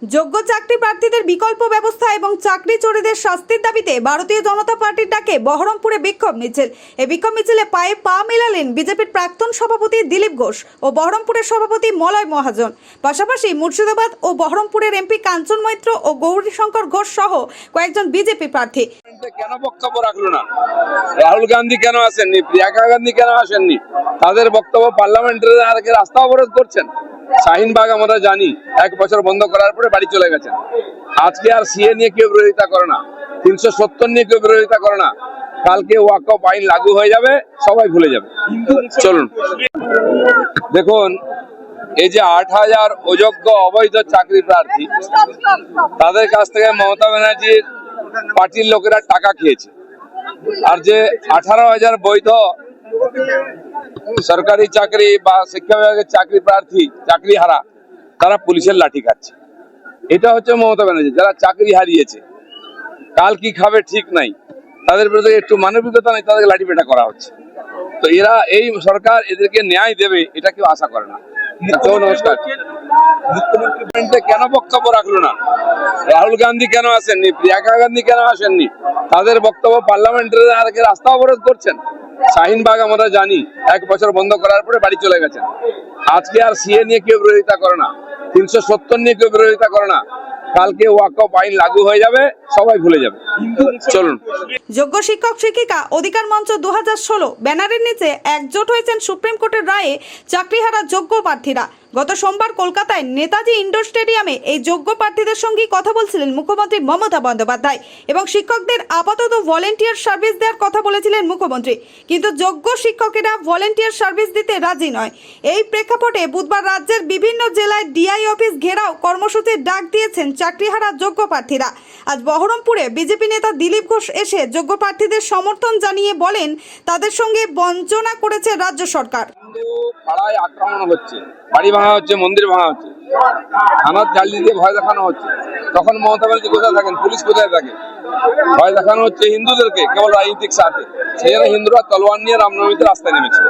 যোগ্য চাকরি প্রার্থীদের বিকল্প ব্যবস্থা এবং চাকরি চোরেদের শাস্তির দাবিতে ভারতীয় জনতা পার্টির ডাকে বহরমপুরে বিক্ষোভ মিছিল। এই বিক্ষোভ মিছিলে পায়ে পা মেলালেন বিজেপির প্রাক্তন সভাপতি দিলীপ ঘোষ ও বহরমপুরের সভাপতি মলয় মহাজন। পাশাপাশি মুর্শিদাবাদ ও বহরমপুরের এমপি কাঞ্চন মৈত্র ও গৌরীশঙ্কর ঘোষ সহ কয়েকজন বিজেপি প্রার্থী। কেন বক্তব্য রাখলো না? রাহুল গান্ধী কেন আসেননি? প্রিয়াঙ্কা গান্ধী কেন আসেননি? তাদের বক্তব্য পার্লামেন্টের রাস্তা অবরোধ করছেন। শাহিনবাগ আমরা জানি 1 বছর বন্ধ করার পরে বাড়ি চলে গেছেন। আজকে আর সিএ নিয়ে কেউ বিরোধিতা করে না, 370 নিয়ে কেউ বিরোধিতা করে না। কালকে ওয়াকফ আইন লাগু হয়ে যাবে, সবাই ভুলে যাবে। চলুন দেখুন, এই যে 8000 অযোগ্য অবৈধ চাকরি প্রার্থী, তাদের কাছ থেকে মমতা ব্যানার্জির পার্টির লোকেরা টাকা খেয়েছে। আর যে 18,000 বৈধ সরকারি চাকরি বা শিক্ষা বিভাগের চাকরি প্রার্থী, চাকরি হারা, তারা পুলিশের লাঠি খাচ্ছে। এটা হচ্ছে মমতা ব্যানার্জি। যারা চাকরি হারিয়েছে, কাল কি খাবে ঠিক নাই, তাদের বিরুদ্ধে একটু মানবিকতা নেই, তাদেরকে লাঠি পেটা করা হচ্ছে। তো এরা, এই সরকার এদেরকে ন্যায় দেবে এটা কেউ আশা করে না। নমস্কার। মুখ্যমন্ত্রী কেন বক্তব্য রাখলো না? রাহুল গান্ধী কেন আসেননি? প্রিয়াঙ্কা গান্ধী কেন আসেননি? তাদের বক্তব্য পার্লামেন্টের রাস্তা অবরোধ করছেন। শাহিনবাগ আমরা জানি 1 বছর বন্ধ করার পরে বাড়ি চলে গেছেন। আজকে আর সিএ নিয়ে কেউ বিরোধিতা করে না, 370 নিয়ে কেউ বিরোধিতা করে না। কালকে ওয়াকফ আইন লাগু হয়ে যাবে, সবাই ভুলে যাবে। চলুন। যোগ্য শিক্ষক শিক্ষিকা অধিকার মঞ্চ 2016 ব্যানারের নিচে একজোট হয়েছেন সুপ্রিম কোর্টের রায়ে চাকরিহারা যোগ্য প্রার্থীরা। গত সোমবার কলকাতায় নেতাজি ইন্ডোর স্টেডিয়ামে এই যোগ্য প্রার্থীদের সঙ্গে কথা বলছিলেন মুখ্যমন্ত্রী মমতা বন্দ্যোপাধ্যায় এবং শিক্ষকদের আপাতত ভলেন্টিয়ার সার্ভিস দেওয়ার কথা বলেছিলেন মুখ্যমন্ত্রী। কিন্তু যোগ্য শিক্ষকেরা ভলেন্টিয়ার সার্ভিস দিতে রাজি নয়। এই প্রেক্ষাপটে বুধবার রাজ্যের বিভিন্ন জেলায় ডিআই অফিস ঘেরাও কর্মসূচির ডাক দিয়েছেন চাকরিহারা যোগ্য প্রার্থীরা। আজ বহরমপুরে বিজেপি নেতা দিলীপ ঘোষ এসে যোগ্য প্রার্থীদের সমর্থন জানিয়ে বলেন, তাদের সঙ্গে বঞ্চনা করেছে রাজ্য সরকার। পাড়ায় আক্রমণ হচ্ছে, বাড়ি ভাঙা হচ্ছে, মন্দির ভাঙা হচ্ছে, থানার জালি দিয়ে ভয় দেখানো হচ্ছে। তখন মমতা ব্যানার্জি কোথায় থাকেন? পুলিশ কোথায় থাকে? ভয় দেখানো হচ্ছে হিন্দুদেরকে কেবল রাজনৈতিক স্বার্থে। সেই জন্য হিন্দুরা তলোয়ার নিয়ে রামনবমীতে রাস্তায় নেমেছে।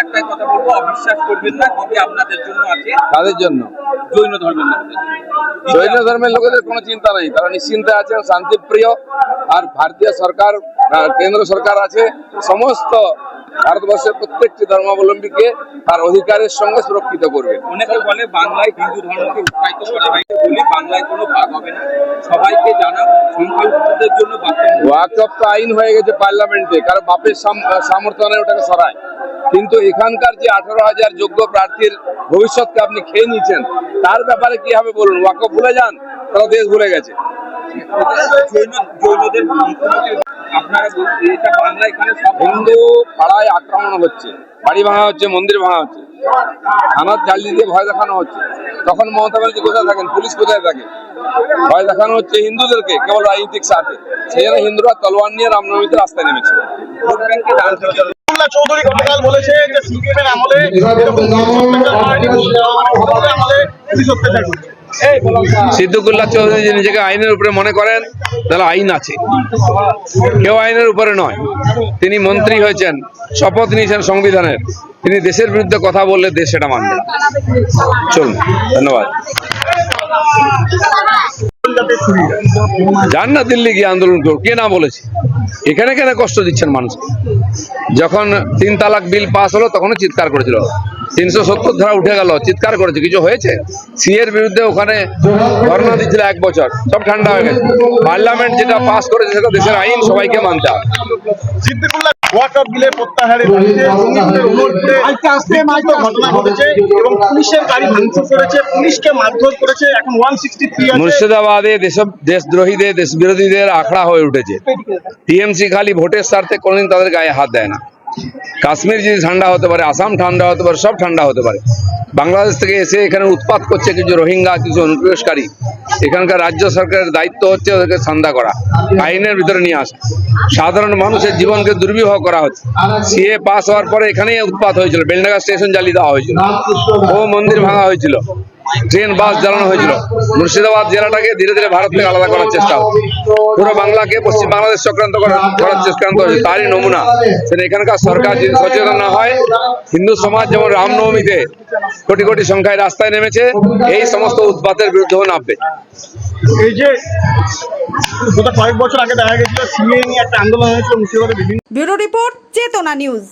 একটাই কথা বলবো, অবিশ্বাস করবেন না, যদি আপনাদের জন্য আছে। তাদের জন্য জৈন ধর্মের লোকদের, জৈন ধর্মের লোকেদের কোনো চিন্তা নেই, তারা নিশ্চিন্তে আছে, শান্তিপ্রিয়। আর ভারতীয় সরকার, কেন্দ্র সরকার আছে, সমস্ত ভারতবর্ষের প্রত্যেকটি ধর্মাবলম্বীকে তার অধিকারের সঙ্গে সুরক্ষিত করবে। অনেকে বলে বাংলায় হিন্দু ধর্মকে উৎসাহিত করা হয়, বলি বাংলায় কোনো ভাগ হবে না, সবাইকে জানা সংখ্যালঘুদের জন্য। ওয়াকফ তো আইন হয়ে গেছে পার্লামেন্টে, কারণ বাপের সামর্থ্য নেই ওটাকে সরায়। কিন্তু এখানকার যে 18,000 যোগ্য প্রার্থীর ভবিষ্যৎকে আপনি খেয়ে নিচ্ছেন, তার ব্যাপারে কি হবে বলুন? ওয়াকফ ভুলে যান, তারা দেশ ভুলে গেছে। জৈনদের আপনারা এটা বাংলা, এখানে সব হিন্দু পাড়ায় আক্রমণ হচ্ছে, বাড়ি ভাঙা হচ্ছে, মন্দির ভাঙা হচ্ছে, থানার জালি দিয়ে ভয় দেখানো হচ্ছে। তখন মমতা ব্যানার্জি কোথায় থাকেন? পুলিশ কোথায় থাকে? ভয় দেখানো হচ্ছে হিন্দুদেরকে কেবল রাজনৈতিক স্বার্থে। সেই জন্য হিন্দুরা তলোয়ার নিয়ে রামনবমীতে রাস্তায় নেমেছে। ভোট ব্যাংকে রাজনীতি। চৌধুরী গতকাল বলেছে যে সিপিএমের আমলে সিদ্দিকুল্লাহ চৌধুরী নিজেকে আইনের উপরে মনে করেন, তাহলে আইন আছে, কেউ আইনের উপরে নয়। তিনি মন্ত্রী হয়েছেন, শপথ নিয়েছেন সংবিধানের। তিনি দেশের বিরুদ্ধে কথা বললে দেশ সেটা মানবে। চলুন, ধন্যবাদ। যান না দিল্লি গিয়ে আন্দোলন করুন, কে না বলেছে? এখানে কেন কষ্ট দিচ্ছেন মানুষকে? যখন 3 তালাক বিল পাস হলো তখনও চিৎকার করেছিল, 370 ধারা উঠে গেল, চিৎকার করেছে, কিছু হয়েছে? সিএর বিরুদ্ধে ওখানে ধর্ণা দিচ্ছিল 1 বছর, সব ঠান্ডা হয়ে গেছে। পার্লামেন্ট যেটা পাস করেছে সেটা দেশের আইন, সবাইকে মানতে হবে। ওয়াকফ বিলের প্রত্যাহারের দাবিতে ঘটনা ঘটেছে এবং পুলিশের গাড়ি ভাঙচুর করেছে, পুলিশকে মারধর করেছে। এখন 163 মুর্শিদাবাদে দেশদ্রোহীদের, দেশ বিরোধীদের আখড়া হয়ে উঠেছে। টিএমসি খালি ভোটের স্বার্থে কোনোদিন তাদের গায়ে হাত দেয় না। কাশ্মীর যদি ঠান্ডা হতে পারে, আসাম ঠান্ডা হতে পারে, সব ঠান্ডা হতে পারে। বাংলাদেশ থেকে এসে এখানে উৎপাত করছে কিছু রোহিঙ্গা, কিছু অনুপ্রবেশকারী। এখানকার রাজ্য সরকারের দায়িত্ব হচ্ছে ওদেরকে ঠান্ডা করা, আইনের ভিতরে নিয়ে আসা। সাধারণ মানুষের জীবনকে দুর্বিবহ করা হচ্ছে। সিএ পাস হওয়ার পরে এখানেই উৎপাত হয়েছিল, বেলডাঙ্গা স্টেশন জ্বালিয়ে দেওয়া হয়েছিল, ও মন্দির ভাঙা হয়েছিল। ট্রেন বাস জ্বালানো হয়েছিল। মুর্শিদাবাদ জেলাটাকে ধীরে ধীরে ভারত থেকে আলাদা করার চেষ্টা হচ্ছে, পুরো বাংলাকে পশ্চিম বাংলাদেশ চক্রান্ত করার চেষ্টান্ত হচ্ছে। তারই নমুনা সেটা এখানকার সরকার যদি সচেতন না হয়, হিন্দু সমাজ যেমন রামনবমীতে কোটি কোটি সংখ্যায় রাস্তায় নেমেছে, এই সমস্ত উৎপাতের বিরুদ্ধেও নামবে। এই যে গত কয়েক বছর আগে দেখা গেছিল সিএ নিয়ে একটা আন্দোলন হয়েছিল মুর্শিদাবাদে বিভিন্ন ব্যুরো রিপোর্ট চেতনা নিউজ।